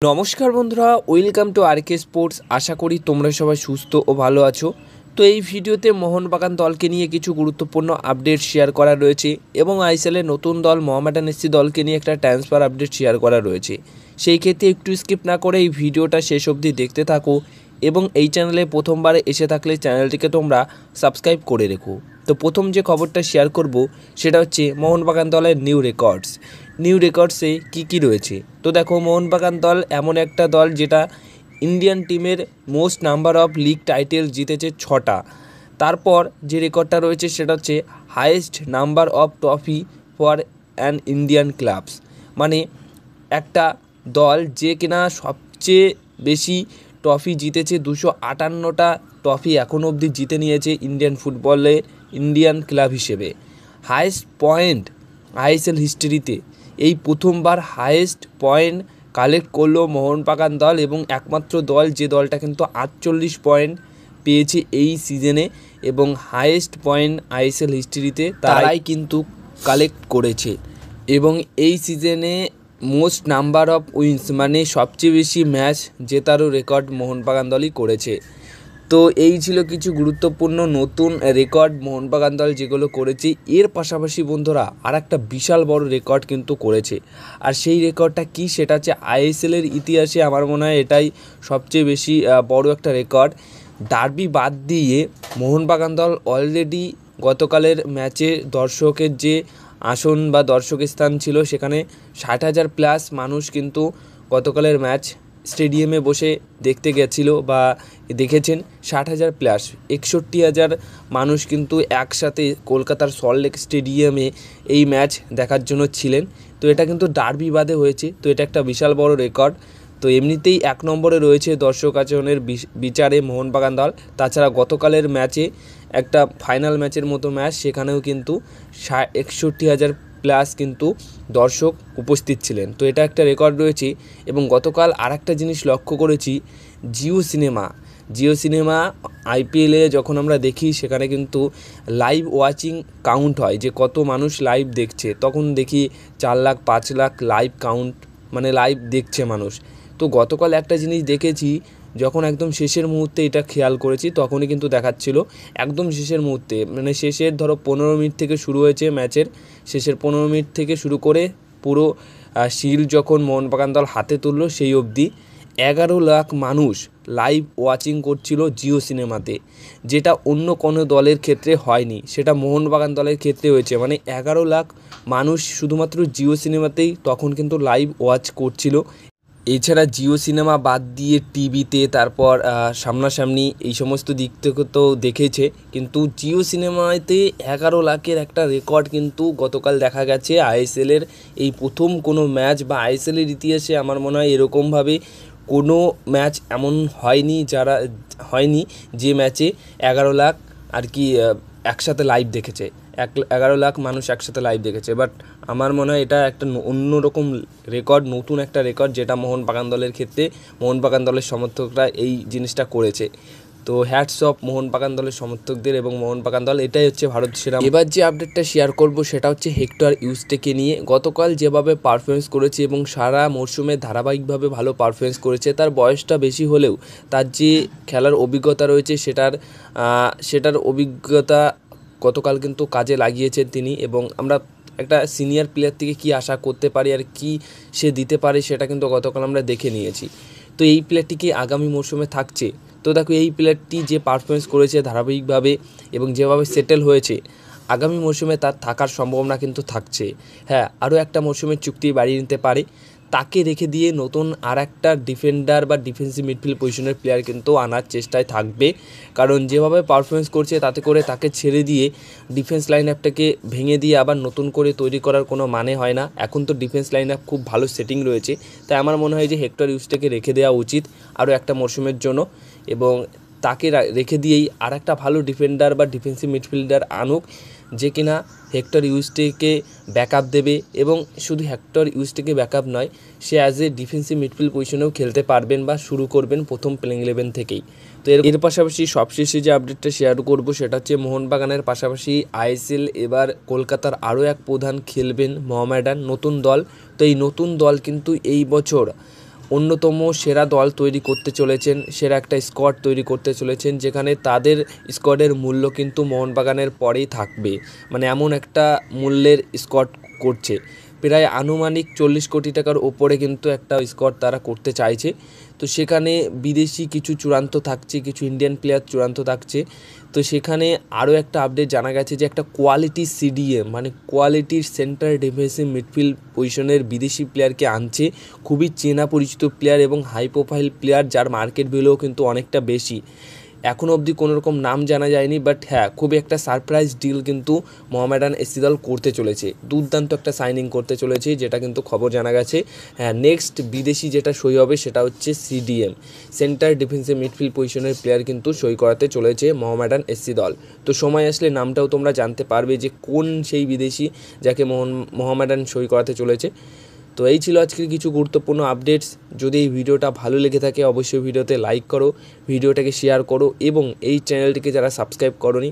নমস্কার বন্ধুরা, welcome to আরকে sports. আশা করি তোমরা সবাই সুস্থ ও ভালো আছো। তো এই ভিডিওতে মোহনবাগান দলকে নিয়ে কিছু গুরুত্বপূর্ণ আপডেট শেয়ার করা রয়েছে এবং আইএসএলের নতুন দল মোহামেডান এফসি দলকে নিয়ে একটা ট্রান্সফার আপডেট শেয়ার করা রয়েছে। সেই ক্ষেত্রে একটু স্কিপ না করে এই ভিডিওটা শেষ অবধি দেখতে থাকো এবং এই চ্যানেলে প্রথমবার এসে থাকলে চ্যানেলটিকে তোমরা সাবস্ক্রাইব করে রেখো। তো প্রথম যে খবরটা শেয়ার করব সেটা হচ্ছে মোহনবাগান দলের নিউ রেকর্ডসে কী রয়েছে। তো দেখো, মোহনবাগান দল এমন একটা দল যেটা ইন্ডিয়ান টিমের most number of league title জিতেছে 6টা। তারপর যে রেকর্ডটা রয়েছে সেটা হচ্ছে highest number of trophy for an Indian clubs, মানে একটা দল যে কিনা সবচেয়ে বেশি ট্রফি জিতেছে, 258টা ট্রফি এখনও অবধি জিতে নিয়েছে ইন্ডিয়ান ফুটবলে ইন্ডিয়ান ক্লাব হিসেবে। হাইয়েস্ট পয়েন্ট আইএসএল হিস্ট্রিতে এই প্রথমবার হাইয়েস্ট পয়েন্ট কালেক্ট করলো মোহনবাগান দল এবং একমাত্র দল যে দলটা কিন্তু 48 পয়েন্ট পেয়েছে এই সিজনে এবং হাইয়েস্ট পয়েন্ট আইএসএল হিস্ট্রিতে তারাই কিন্তু কালেক্ট করেছে। এবং এই সিজনে মোস্ট নাম্বার অফ উইন্স, মানে সবচেয়ে বেশি ম্যাচ জেতারও রেকর্ড মোহনবাগান দলই করেছে। তো এই ছিল কিছু গুরুত্বপূর্ণ নতুন রেকর্ড মোহনবাগান দল যেগুলো করেছে। এর পাশাপাশি বন্ধুরা আর একটা বিশাল বড় রেকর্ড কিন্তু করেছে, আর সেই রেকর্ডটা কি সেটা হচ্ছে আইএসএলের ইতিহাসে আমার মনে হয় এটাই সবচেয়ে বেশি বড় একটা রেকর্ড। ডার্বি বাদ দিয়ে মোহনবাগান দল অলরেডি গতকালের ম্যাচে দর্শকের যে আসন বা দর্শকের স্থান ছিল সেখানে 60,000 প্লাস মানুষ কিন্তু গতকালের ম্যাচ স্টেডিয়ামে বসে দেখতে গেছিলো বা দেখেছেন। 60,000 প্লাস 61,000 মানুষ কিন্তু একসাথে কলকাতার সল্টলেক স্টেডিয়ামে এই ম্যাচ দেখার জন্য ছিলেন। তো এটা কিন্তু ডার্বি বাদে হয়েছে, তো এটা একটা বিশাল বড় রেকর্ড। তো এমনিতেই 1 নম্বরে রয়েছে দর্শক আচরণের বিচারে মোহনবাগান দল। তাছাড়া গতকালের ম্যাচে একটা ফাইনাল ম্যাচের মতো ম্যাচ, সেখানেও কিন্তু 61,000 প্লাস কিন্তু দর্শক উপস্থিত ছিলেন। তো এটা একটা রেকর্ড রয়েছে। এবং গতকাল আর একটা জিনিস লক্ষ্য করেছি, জিও সিনেমা আইপিএলে যখন আমরা দেখি সেখানে কিন্তু লাইভ ওয়াচিং কাউন্ট হয়, যে কত মানুষ লাইভ দেখছে, তখন দেখি 4 লাখ 5 লাখ লাইভ কাউন্ট, মানে লাইভ দেখছে মানুষ। তো গতকাল একটা জিনিস দেখেছি, যখন একদম শেষের মুহূর্তে এটা খেয়াল করেছি, তখনই কিন্তু দেখাচ্ছিল একদম শেষের মুহূর্তে, মানে শেষের ধরো 15 মিনিট থেকে শুরু হয়েছে ম্যাচের, শেষের 15 মিনিট থেকে শুরু করে পুরো শিল্ড যখন মোহনবাগান দল হাতে তুললো সেই অবধি 11 লাখ মানুষ লাইভ ওয়াচিং করছিল জিও সিনেমাতে, যেটা অন্য কোনো দলের ক্ষেত্রে হয়নি, সেটা মোহনবাগান দলের ক্ষেত্রে হয়েছে। মানে 11 লাখ মানুষ শুধুমাত্র জিও সিনেমাতেই তখন কিন্তু লাইভ ওয়াচ করছিল। এছাড়া জিও সিনেমা বাদ দিয়ে টিভিতে, তারপর সামনাসামনি এই সমস্ত দিক থেকে তো দেখেছে, কিন্তু জিও সিনেমাতে 11 লাখের একটা রেকর্ড কিন্তু গতকাল দেখা গেছে। আইএসএলের এই প্রথম কোনো ম্যাচ বা আইএসএলের ইতিহাসে আমার মনে হয় এরকমভাবে কোনো ম্যাচ এমন হয়নি যে ম্যাচে 11 লাখ আর কি একসাথে লাইভ দেখেছে, 11 লাখ মানুষ একসাথে লাইভ দেখেছে। বাট আমার মনে হয় এটা একটা অন্যরকম রেকর্ড, নতুন একটা রেকর্ড, যেটা মোহনবাগান দলের ক্ষেত্রে মোহনবাগান দলের সমর্থকরা এই জিনিসটা করেছে। তো হ্যাটস অফ মোহনবাগান দলের সমর্থকদের এবং মোহনবাগান দল, এটাই হচ্ছে ভারত সেরা। এবার যে আপডেটটা শেয়ার করব সেটা হচ্ছে হেক্টর ইউস্টেকে নিয়ে। গতকাল যেভাবে পারফরমেন্স করেছে এবং সারা মরশুমে ধারাবাহিকভাবে ভালো পারফরমেন্স করেছে, তার বয়সটা বেশি হলেও তার যে খেলার অভিজ্ঞতা রয়েছে সেটার অভিজ্ঞতা গতকাল কিন্তু কাজে লাগিয়েছেন তিনি। এবং আমরা একটা সিনিয়র প্লেয়ার থেকে কী আশা করতে পারি আর কি সে দিতে পারে সেটা কিন্তু গতকাল আমরা দেখে নিয়েছি। তো এই প্লেয়ারটি কি আগামী মরশুমে থাকছে? তো দেখো, এই প্লেয়ারটি যে পারফরমেন্স করেছে ধারাবাহিকভাবে এবং যেভাবে সেটেল হয়েছে, আগামী মরশুমে তার থাকার সম্ভাবনা কিন্তু থাকছে। হ্যাঁ, আরও একটা মরশুমের চুক্তি বাড়িয়ে নিতে পারে, তাকে রেখে দিয়ে নতুন আর একটা ডিফেন্ডার বা ডিফেন্সিভ মিডফিল্ড পজিশনের প্লেয়ার কিন্তু আনার চেষ্টায় থাকবে। কারণ যেভাবে পারফরমেন্স করছে তাতে করে তাকে ছেড়ে দিয়ে ডিফেন্স লাইন আপটাকে ভেঙে দিয়ে আবার নতুন করে তৈরি করার কোনো মানে হয় না। এখন তো ডিফেন্স লাইন আপ খুব ভালো সেটিং রয়েছে, তাই আমার মনে হয় যে হেক্টর ইউস্টেকে রেখে দেওয়া উচিত আরও একটা মরশুমের জন্য, এবং তাকে রেখে দিয়েই আর একটা ভালো ডিফেন্ডার বা ডিফেন্সিভ মিডফিল্ডার আনুক, যে কিনা হেক্টর ইউস্টেকে ব্যাকআপ দেবে। এবং শুধু হেক্টর ইউস্টেকে ব্যাকআপ নয়, সে অ্যাজ এ ডিফেন্সিভ মিডফিল্ড পজিশনেও খেলতে পারবেন বা শুরু করবেন প্রথম প্লেইং 11 থেকেই। তো এর পাশাপাশি সবশেষে যে আপডেটটা শেয়ার করব সেটা হচ্ছে মোহনবাগানের পাশাপাশি আইএসএল এবার কলকাতার আরও এক প্রধান খেলবেন মোহামেডান, নতুন দল। তো এই নতুন দল কিন্তু এই বছর অন্যতম সেরা দল তৈরি করতে চলেছেন, সেরা একটা স্কোয়াড তৈরি করতে চলেছেন, যেখানে তাদের স্কোয়াডের মূল্য কিন্তু মোহনবাগানের পরেই থাকবে। মানে এমন একটা মূল্যের স্কোয়াড করছে, প্রায় আনুমানিক 40 কোটি টাকার ওপরে কিন্তু একটা স্কোয়াড তারা করতে চাইছে। তো সেখানে বিদেশি কিছু চূড়ান্ত থাকছে, কিছু ইন্ডিয়ান প্লেয়ার চূড়ান্ত থাকছে। তো সেখানে আরও একটা আপডেট জানা গেছে যে একটা কোয়ালিটি সিডিএম মানে কোয়ালিটির সেন্টার ডিফেন্সিভ মিডফিল্ড পজিশনের বিদেশি প্লেয়ারকে আনছে, খুবই চেনা পরিচিত প্লেয়ার এবং হাই প্রোফাইল প্লেয়ার, যার মার্কেট ভ্যালুও কিন্তু অনেকটা বেশি। এখনও অবধি কোনো রকম নাম জানা যায়নি, বাট হ্যাঁ, খুবই একটা সারপ্রাইজ ডিল কিন্তু মোহামেডান এসসি দল করতে চলেছে। দুর্দান্ত একটা সাইনিং করতে চলেছে, যেটা কিন্তু খবর জানা গেছে। হ্যাঁ, নেক্সট বিদেশি যেটা সই হবে সেটা হচ্ছে সিডিএম, সেন্টার ডিফেন্সিভ মিডফিল্ড পজিশনের প্লেয়ার কিন্তু সই করাতে চলেছে মোহামেডান এসসি দল। তো সময় আসলে নামটাও তোমরা জানতে পারবে যে কোন সেই বিদেশি যাকে মোহামেডান সই করাতে চলেছে। তো এই ছিল আজকের কিছু গুরুত্বপূর্ণ আপডেটস। যদি এই ভিডিওটা ভালো লেগে থাকে অবশ্যই ভিডিওতে লাইক করো, ভিডিওটাকে শেয়ার করো এবং এই চ্যানেলটিকে যারা সাবস্ক্রাইব করোনি